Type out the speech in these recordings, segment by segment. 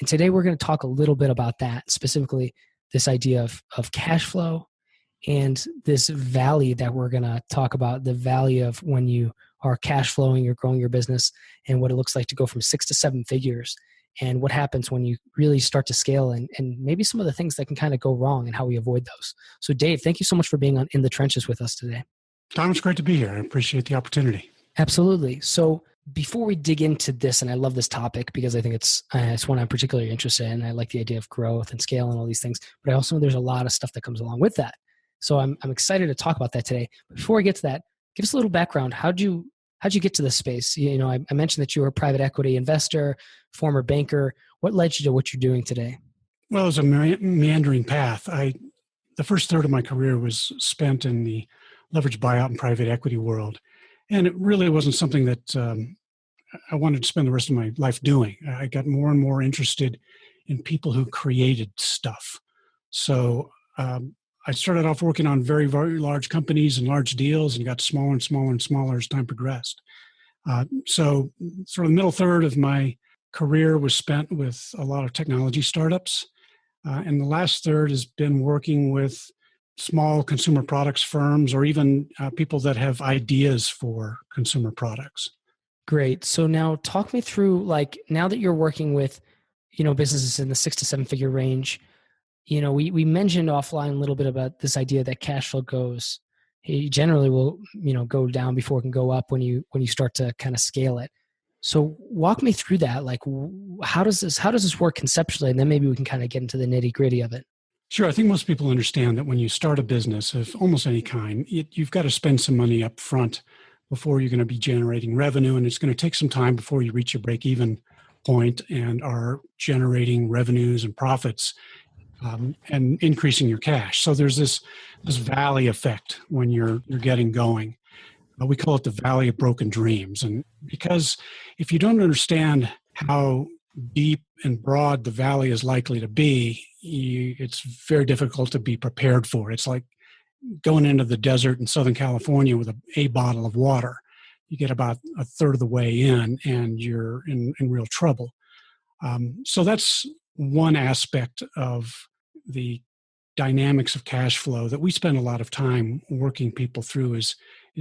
And today we're going to talk a little bit about that, specifically this idea of cash flow and this valley that we're going to talk about, the valley of when you are cash flowing, you're growing your business, and what it looks like to go from 6 to 7 figures, and what happens when you really start to scale, and maybe some of the things that can kind of go wrong and how we avoid those. So Dave, thank you so much for being in the trenches with us today. Tom, it's great to be here. I appreciate the opportunity. Absolutely. So before we dig into this, and I love this topic because I think it's one I'm particularly interested in. I like the idea of growth and scale and all these things, but I also know there's a lot of stuff that comes along with that. So I'm excited to talk about that today. But before we get to that, give us a little background. How'd you get to this space? I mentioned that you were a private equity investor, former banker. What led you to what you're doing today? Well, it was a meandering path. The first third of my career was spent in the leveraged buyout and private equity world. And it really wasn't something that I wanted to spend the rest of my life doing. I got more and more interested in people who created stuff. So I started off working on very, very large companies and large deals, and got smaller and smaller and smaller as time progressed. So sort of the middle third of my career was spent with a lot of technology startups. And the last third has been working with small consumer products firms, or even people that have ideas for consumer products. Great. So now talk me through, now that you're working with, businesses in the 6 to 7 figure range, we mentioned offline a little bit about this idea that cash flow generally will, go down before it can go up when you start to kind of scale it. So walk me through that. How does this work conceptually? And then maybe we can kind of get into the nitty gritty of it. Sure. I think most people understand that when you start a business of almost any kind, you've got to spend some money up front before you're going to be generating revenue. And it's going to take some time before you reach your break-even point and are generating revenues and profits and increasing your cash. So there's this valley effect when you're getting going. We call it the valley of broken dreams. And because if you don't understand how deep and broad the valley is likely to be, it's very difficult to be prepared for. It's like going into the desert in Southern California with a bottle of water. You get about a third of the way in and you're in real trouble. So that's one aspect of the dynamics of cash flow that we spend a lot of time working people through is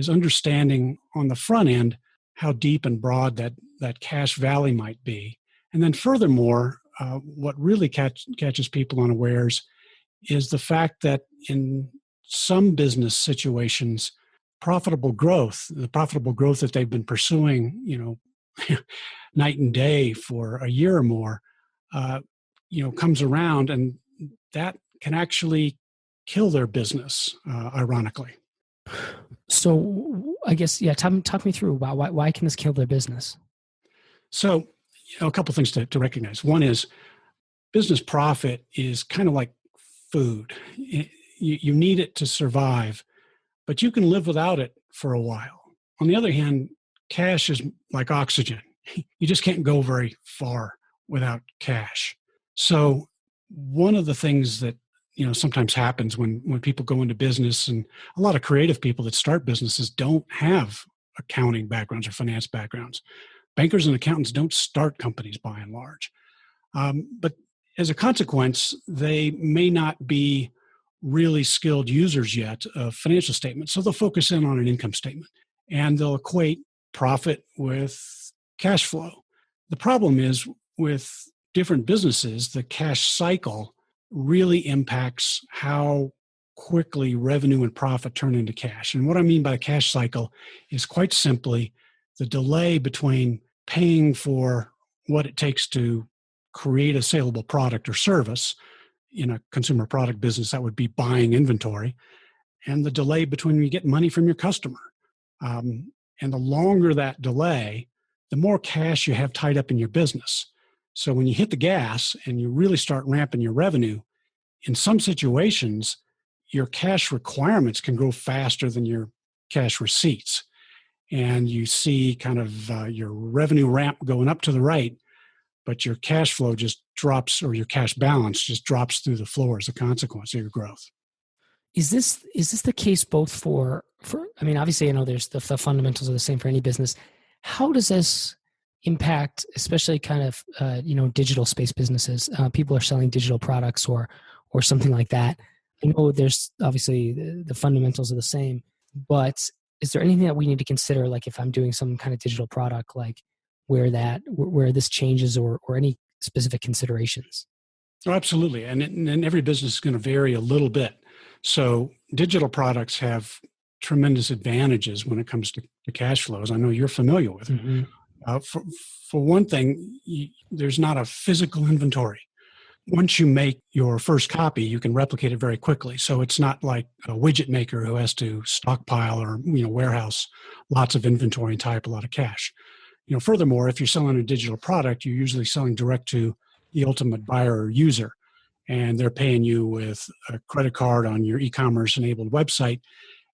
understanding on the front end how deep and broad that cash valley might be. And then furthermore, what really catches people unawares is the fact that in some business situations, the profitable growth that they've been pursuing, night and day for a year or more, comes around, and that can actually kill their business, ironically. So I guess, talk me through about why can this kill their business? So, a couple things to recognize. One is business profit is kind of like food. You need it to survive, but you can live without it for a while. On the other hand, cash is like oxygen. You just can't go very far without cash. So one of the things that sometimes happens when people go into business, and a lot of creative people that start businesses don't have accounting backgrounds or finance backgrounds. Bankers and accountants don't start companies by and large. But as a consequence, they may not be really skilled users yet of financial statements. So they'll focus in on an income statement and they'll equate profit with cash flow. The problem is with different businesses, the cash cycle really impacts how quickly revenue and profit turn into cash. And what I mean by cash cycle is quite simply the delay between paying for what it takes to create a saleable product or service. In a consumer product business, that would be buying inventory, and the delay between when you get money from your customer. And the longer that delay, the more cash you have tied up in your business. So when you hit the gas and you really start ramping your revenue, in some situations, your cash requirements can grow faster than your cash receipts. And you see kind of your revenue ramp going up to the right, but your cash flow just drops, or your cash balance just drops through the floor as a consequence of your growth. Is this the case both for I mean, obviously, there's the fundamentals are the same for any business. How does this impact, especially kind of digital space businesses? People are selling digital products or something like that. I know there's obviously the fundamentals are the same, but is there anything that we need to consider, like if I'm doing some kind of digital product, like where this changes or any specific considerations? Oh, absolutely. And every business is going to vary a little bit. So digital products have tremendous advantages when it comes to cash flows. I know you're familiar with it. Mm-hmm. For one thing, there's not a physical inventory. Once you make your first copy, you can replicate it very quickly. So it's not like a widget maker who has to stockpile or warehouse lots of inventory and tie up a lot of cash. Furthermore, if you're selling a digital product, you're usually selling direct to the ultimate buyer or user, and they're paying you with a credit card on your e-commerce enabled website,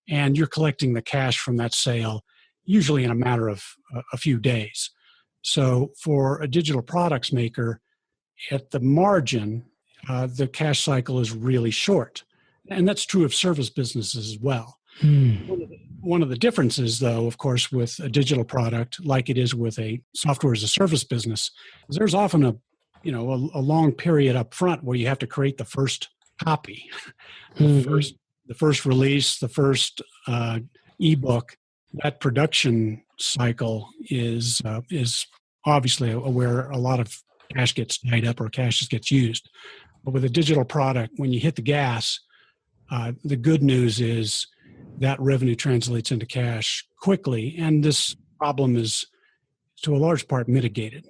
and you're collecting the cash from that sale usually in a matter of a few days. So for a digital products maker, at the margin, the cash cycle is really short. And that's true of service businesses as well. One of the differences, though, of course, with a digital product, like it is with a software as a service business, is there's often a long period up front where you have to create the first copy, the first release, the first ebook. That production cycle is obviously where a lot of cash gets tied up or cash just gets used. But with a digital product, when you hit the gas, the good news is that revenue translates into cash quickly, and this problem is to a large part mitigated.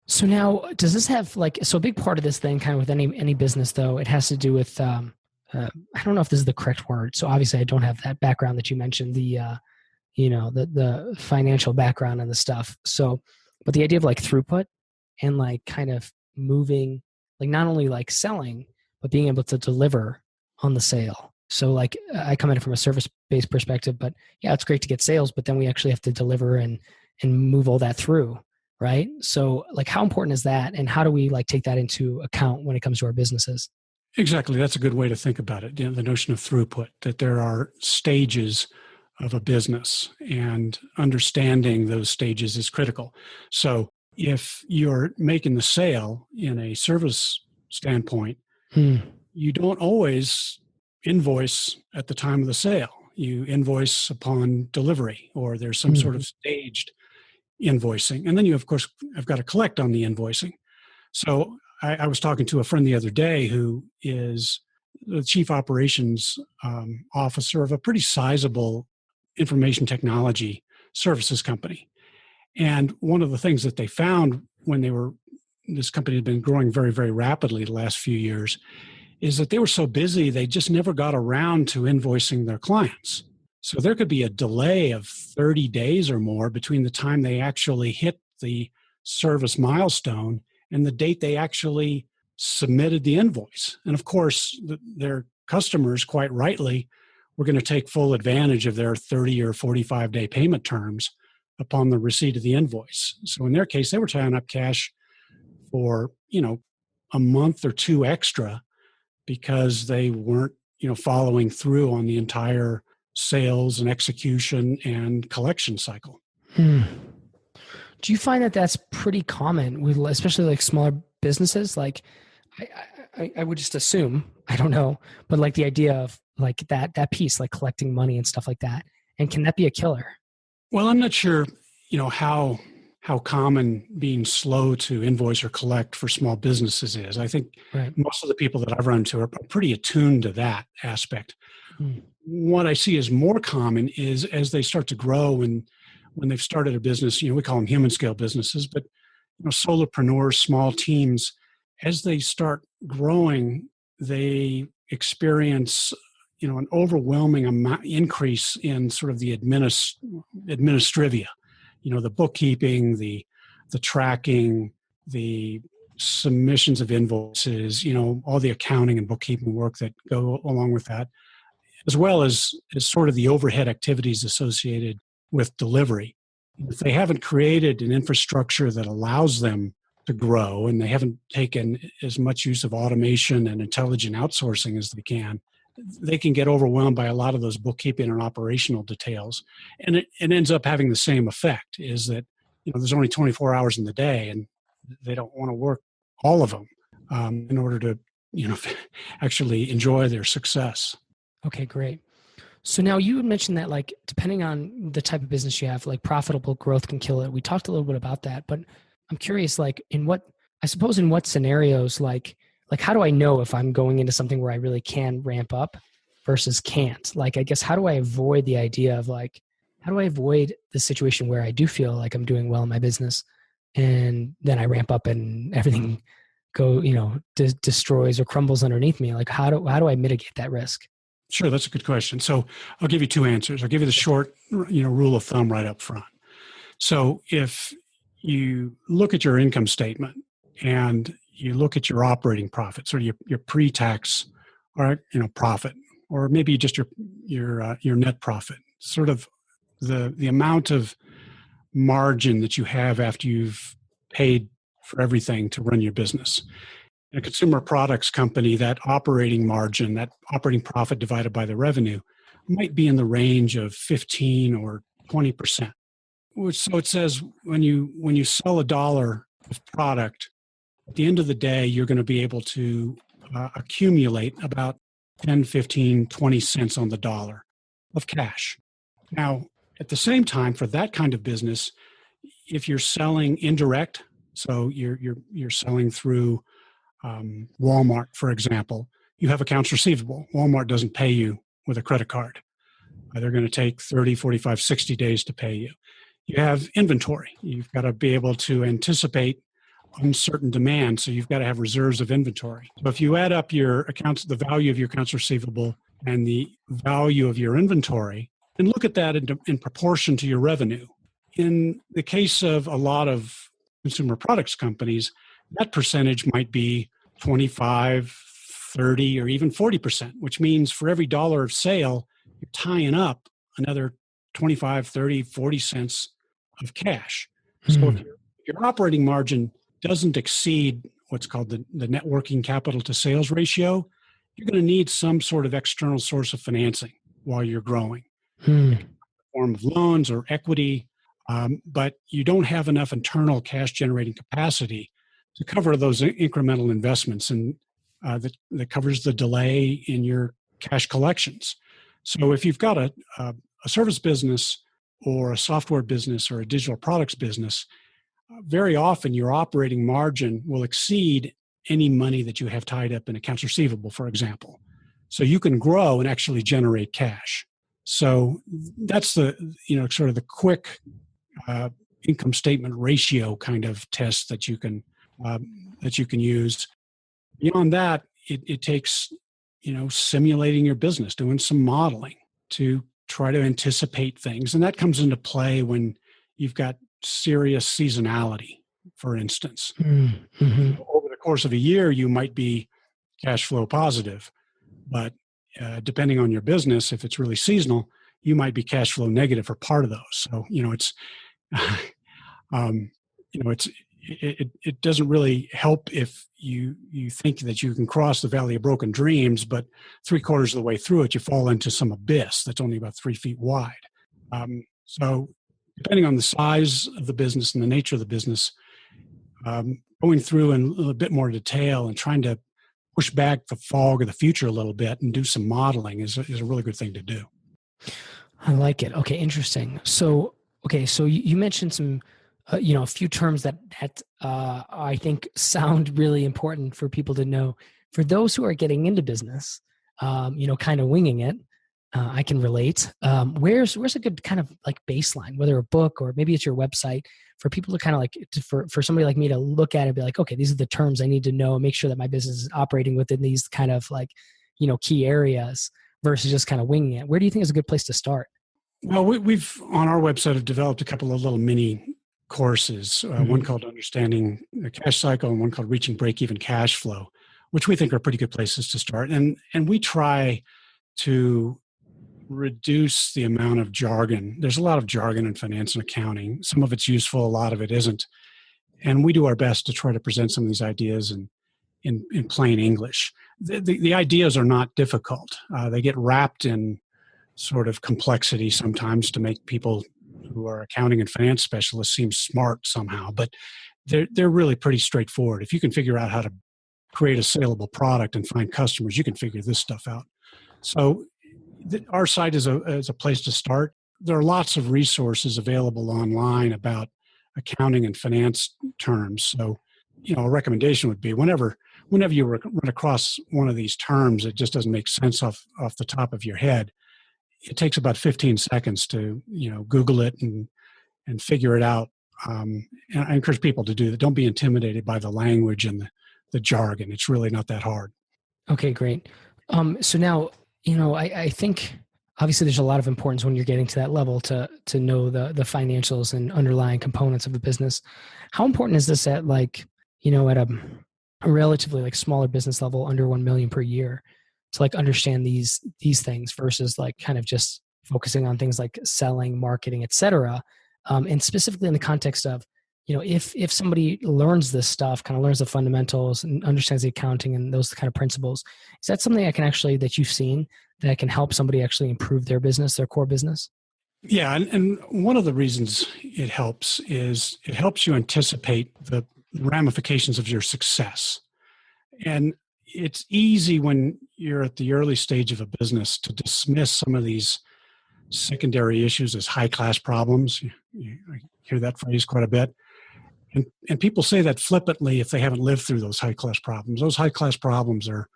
So now, does this have so a big part of this thing, kind of with any business, though, it has to do with I don't know if this is the correct word. So obviously, I don't have that background that you mentioned, the financial background and the stuff. So, but the idea of throughput and kind of moving, not only selling, but being able to deliver on the sale. So I come at it from a service-based perspective, but yeah, it's great to get sales, but then we actually have to deliver and move all that through, right? So how important is that, and how do we take that into account when it comes to our businesses? Exactly. That's a good way to think about it. The notion of throughput, that there are stages of a business, and understanding those stages is critical. So if you're making the sale in a service standpoint, you don't always invoice at the time of the sale. You invoice upon delivery, or there's some sort of staged invoicing. And then you, of course, have got to collect on the invoicing. So I was talking to a friend the other day who is the chief operations officer of a pretty sizable information technology services company. And one of the things that they found when this company had been growing very, very rapidly the last few years, is that they were so busy, they just never got around to invoicing their clients. So there could be a delay of 30 days or more between the time they actually hit the service milestone and the date they actually submitted the invoice. And of course, their customers, quite rightly, were going to take full advantage of their 30 or 45-day payment terms upon the receipt of the invoice. So in their case, they were tying up cash for, a month or two extra, because they weren't, following through on the entire sales and execution and collection cycle. Do you find that that's pretty common with, especially smaller businesses? I would just assume, I don't know, but the idea of that piece, collecting money and stuff like that. And can that be a killer? Well, I'm not sure, how common being slow to invoice or collect for small businesses is. I think most of the people that I've run into are pretty attuned to that aspect. What I see as more common is as they start to grow, and when they've started a business, we call them human scale businesses, but solopreneurs, small teams, as they start growing, they experience an overwhelming increase in sort of the administrivia, the bookkeeping, the tracking, the submissions of invoices, all the accounting and bookkeeping work that go along with that, as well as sort of the overhead activities associated with delivery. If they haven't created an infrastructure that allows them to grow, and they haven't taken as much use of automation and intelligent outsourcing as they can get overwhelmed by a lot of those bookkeeping and operational details. And it ends up having the same effect, is that there's only 24 hours in the day, and they don't want to work all of them in order to, actually enjoy their success. Okay, great. So now you had mentioned that like depending on the type of business you have, like profitable growth can kill it. We talked a little bit about that, but I'm curious, like in what scenarios, like how do I know if I'm going into something where I really can ramp up versus can't? Like, I guess, how do I avoid the idea of like, how do I avoid the situation where I do feel like I'm doing well in my business and then I ramp up and everything destroys or crumbles underneath me? Like, how do I mitigate that risk? Sure, that's a good question. So I'll give you two answers. I'll give you the short, rule of thumb right up front. So if you look at your income statement and you look at your operating profit, sort of your pre-tax or profit, or maybe just your net profit, sort of the amount of margin that you have after you've paid for everything to run your business. In a consumer products company, that operating margin, that operating profit divided by the revenue, might be in the range of 15 or 20%. So it says when you sell $1 of product, at the end of the day, you're going to be able to accumulate about 10, 15, 20 cents on the dollar of cash. Now, at the same time, for that kind of business, if you're selling indirect, so you're selling through Walmart, for example, you have accounts receivable. Walmart doesn't pay you with a credit card. They're going to take 30, 45, 60 days to pay you. You have inventory. You've got to be able to anticipate uncertain demand, so you've got to have reserves of inventory. So if you add up your accounts, the value of your accounts receivable and the value of your inventory, and look at that in proportion to your revenue. In the case of a lot of consumer products companies, that percentage might be 25, 30, or even 40%, which means for every dollar of sale, you're tying up another 25, 30, 40 cents of cash. So if your operating margin doesn't exceed what's called the net working capital to sales ratio, you're going to need some sort of external source of financing while you're growing. In the form of loans or equity, but you don't have enough internal cash generating capacity to cover those incremental investments, and that covers the delay in your cash collections. So if you've got a service business or a software business or a digital products business, very often your operating margin will exceed any money that you have tied up in accounts receivable, for example. So you can grow and actually generate cash. So that's the sort of the quick income statement ratio kind of test that you can use. Beyond that, it takes simulating your business, doing some modeling to try to anticipate things, and that comes into play when you've got serious seasonality. For instance, over the course of a year, you might be cash flow positive, but depending on your business, if it's really seasonal, you might be cash flow negative for part of those. So it doesn't really help if you think that you can cross the valley of broken dreams, but 3/4 of the way through it, you fall into some abyss that's only about 3 feet wide. So depending on the size of the business and the nature of the business, going through in a little bit more detail and trying to push back the fog of the future a little bit and do some modeling is a really good thing to do. I like it. Okay, interesting. So you mentioned some, a few terms that I think sound really important for people to know. For those who are getting into business, kind of winging it, I can relate. Where's a good kind of like baseline, whether a book or maybe it's your website, for people to kind of like, for somebody like me to look at it and be like, okay, these are the terms I need to know and make sure that my business is operating within these kind of like, key areas versus just kind of winging it. Where do you think is a good place to start? Well, we've on our website have developed a couple of little mini courses, one called Understanding the Cash Cycle and one called Reaching Break-Even Cash Flow, which we think are pretty good places to start. And we try to reduce the amount of jargon. There's a lot of jargon in finance and accounting. Some of it's useful, a lot of it isn't. And we do our best to try to present some of these ideas in plain English. The ideas are not difficult. They get wrapped in sort of complexity sometimes to make people who are accounting and finance specialists seem smart somehow, but they're really pretty straightforward. If you can figure out how to create a saleable product and find customers, you can figure this stuff out. So our site is a place to start. There are lots of resources available online about accounting and finance terms. So, a recommendation would be whenever you run across one of these terms that just doesn't make sense off the top of your head, it takes about 15 seconds to Google it and figure it out. And I encourage people to do that. Don't be intimidated by the language and the jargon. It's really not that hard. Okay, great. So now, I think obviously there's a lot of importance when you're getting to that level to know the financials and underlying components of the business. How important is this at at a relatively smaller business level under 1 million per year to understand these things versus kind of just focusing on things like selling, marketing, et cetera. And specifically in the context of, if somebody learns this stuff, kind of learns the fundamentals and understands the accounting and those kind of principles, is that something that you've seen that can help somebody actually improve their business, their core business? Yeah. And one of the reasons it helps is it helps you anticipate the ramifications of your success. And it's easy when you're at the early stage of a business to dismiss some of these secondary issues as high-class problems. I hear that phrase quite a bit. And people say that flippantly if they haven't lived through those high-class problems. Those high-class problems are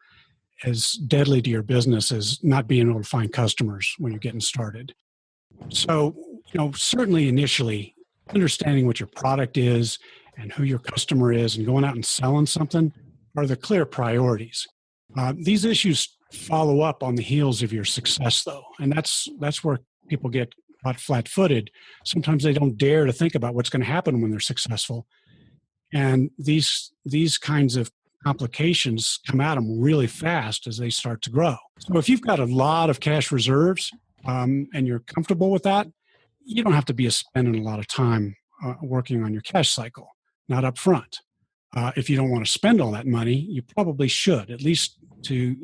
as deadly to your business as not being able to find customers when you're getting started. So, certainly initially, understanding what your product is and who your customer is and going out and selling something are the clear priorities. These issues follow up on the heels of your success, though, and that's where people get caught flat-footed. Sometimes they don't dare to think about what's going to happen when they're successful, and these kinds of complications come at them really fast as they start to grow. So if you've got a lot of cash reserves and you're comfortable with that, you don't have to be spending a lot of time working on your cash cycle, not up front. If you don't want to spend all that money, you probably should, at least to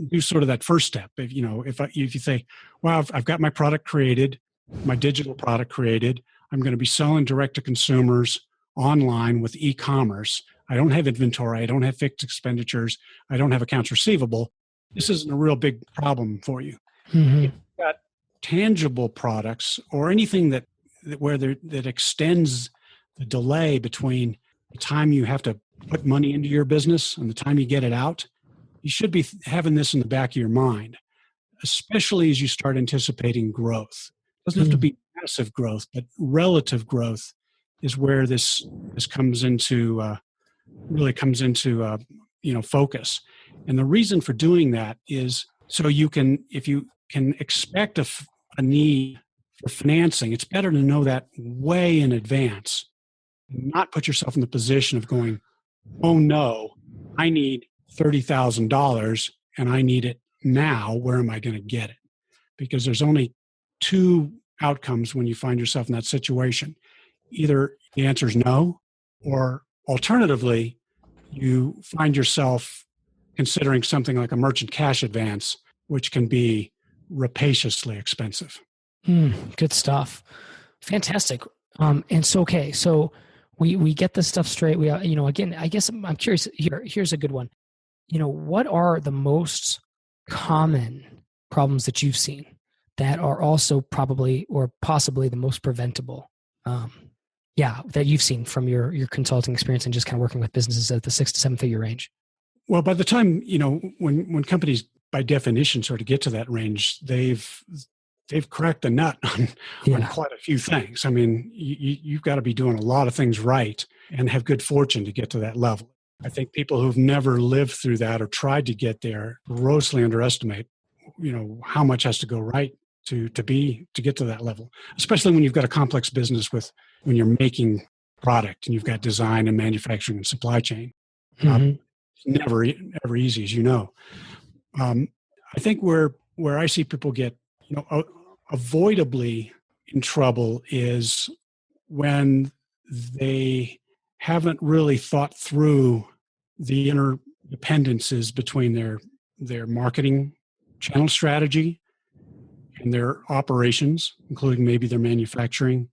do sort of that first step. If you say, well, I've got my product created, my digital product created, I'm going to be selling direct to consumers online with e-commerce. I don't have inventory, I don't have fixed expenditures, I don't have accounts receivable. This isn't a real big problem for you. Mm-hmm. If you've got tangible products or anything that extends the delay between the time you have to put money into your business and the time you get it out, you should be having this in the back of your mind, especially as you start anticipating growth. It doesn't have to be massive growth, but relative growth is where this comes into focus. And the reason for doing that is so if you can expect a need for financing, it's better to know that way in advance. Not put yourself in the position of going, oh no, I need $30,000 and I need it now. Where am I going to get it? Because there's only two outcomes when you find yourself in that situation. Either the answer is no, or alternatively, you find yourself considering something like a merchant cash advance, which can be rapaciously expensive. Good stuff. Fantastic. And so, okay, so we get this stuff straight. We, again, I guess I'm curious here. Here's a good one. What are the most common problems that you've seen that are also probably or possibly the most preventable? That you've seen from your consulting experience and just kind of working with businesses at the 6 to 7 figure range. Well, by the time, when companies by definition sort of get to that range, they've cracked the nut on quite a few things. I mean, you've got to be doing a lot of things right and have good fortune to get to that level. I think people who've never lived through that or tried to get there grossly underestimate, how much has to go right to get to that level, especially when you've got a complex business when you're making product and you've got design and manufacturing and supply chain. Mm-hmm. It's never ever easy, as you know. I think where I see people get avoidably in trouble is when they haven't really thought through the interdependencies between their marketing channel strategy and their operations, including maybe their manufacturing,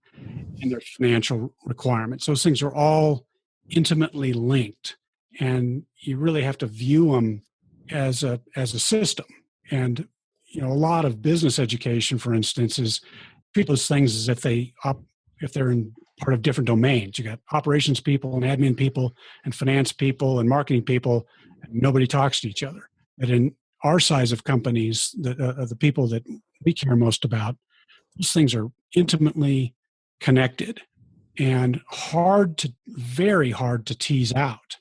and their financial requirements. Those things are all intimately linked, and you really have to view them as a system. And a lot of business education, for instance, is treat those things as if they're in part of different domains. You got operations people and admin people and finance people and marketing people, and nobody talks to each other. But in our size of companies, the people that we care most about, those things are intimately connected and very hard to tease out.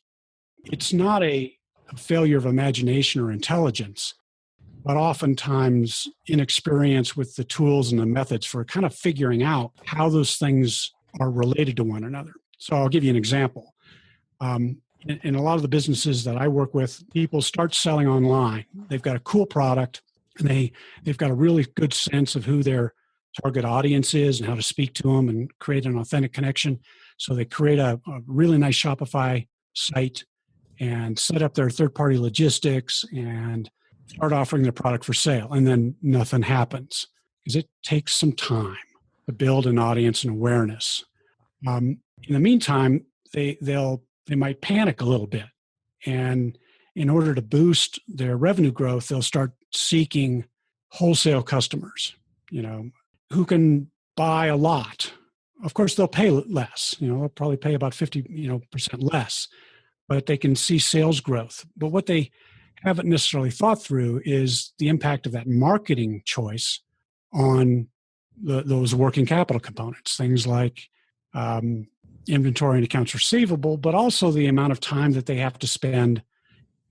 It's not a failure of imagination or intelligence, but oftentimes inexperience with the tools and the methods for kind of figuring out how those things are related to one another. So I'll give you an example. In a lot of the businesses that I work with, people start selling online. They've got a cool product, and they've got a really good sense of who their target audience is and how to speak to them and create an authentic connection. So they create a really nice Shopify site and set up their third-party logistics and start offering their product for sale. And then nothing happens because it takes some time to build an audience and awareness. In the meantime, they might panic a little bit. And in order to boost their revenue growth, they'll start seeking wholesale customers, who can buy a lot. Of course, they'll pay less. They'll probably pay about 50% less, but they can see sales growth. But what they haven't necessarily thought through is the impact of that marketing choice on those working capital components, things like inventory and accounts receivable, but also the amount of time that they have to spend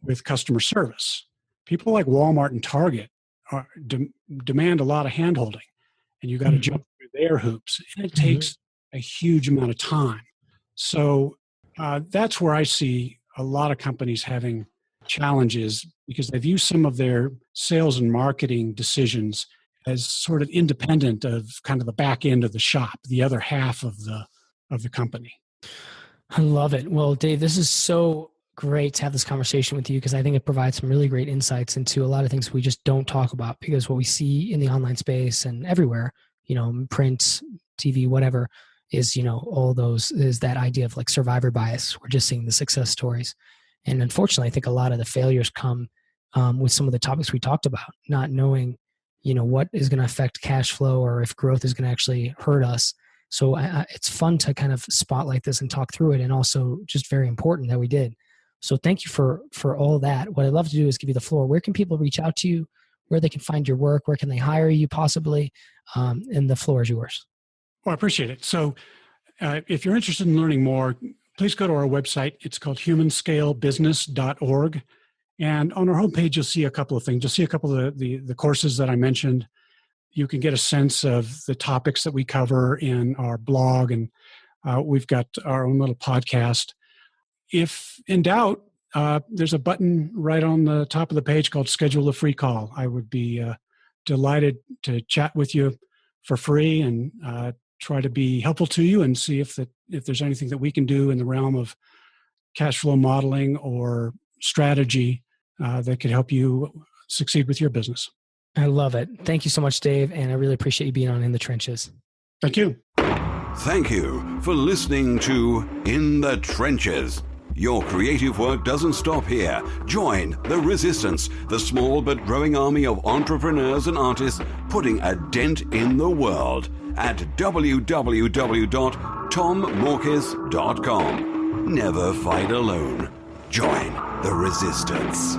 with customer service. People like Walmart and Target demand a lot of handholding, and you got to jump through their hoops, and it takes a huge amount of time. So that's where I see a lot of companies having challenges because they've used some of their sales and marketing decisions as sort of independent of kind of the back end of the shop, the other half of the company. I love it. Well, Dave, this is so great to have this conversation with you because I think it provides some really great insights into a lot of things we just don't talk about because what we see in the online space and everywhere, print, TV, whatever, is, all those is that idea of like survivor bias. We're just seeing the success stories. And unfortunately, I think a lot of the failures come with some of the topics we talked about, not knowing, what is going to affect cash flow or if growth is going to actually hurt us. So it's fun to kind of spotlight this and talk through it, and also just very important that we did. So thank you for all that. What I'd love to do is give you the floor. Where can people reach out to you? Where they can find your work? Where can they hire you possibly? And the floor is yours. Well, I appreciate it. So if you're interested in learning more, please go to our website. It's called humanscalebusiness.org. And on our homepage, you'll see a couple of things. You'll see a couple of the courses that I mentioned. You can get a sense of the topics that we cover in our blog, and we've got our own little podcast. If in doubt, there's a button right on the top of the page called Schedule a Free Call. I would be delighted to chat with you for free and try to be helpful to you and see if there's anything that we can do in the realm of cash flow modeling or strategy that could help you succeed with your business. I love it. Thank you so much, Dave, and I really appreciate you being on In the Trenches. Thank you. Thank you for listening to In the Trenches. Your creative work doesn't stop here. Join the Resistance, the small but growing army of entrepreneurs and artists putting a dent in the world at www.tommorkis.com. Never fight alone. Join the Resistance.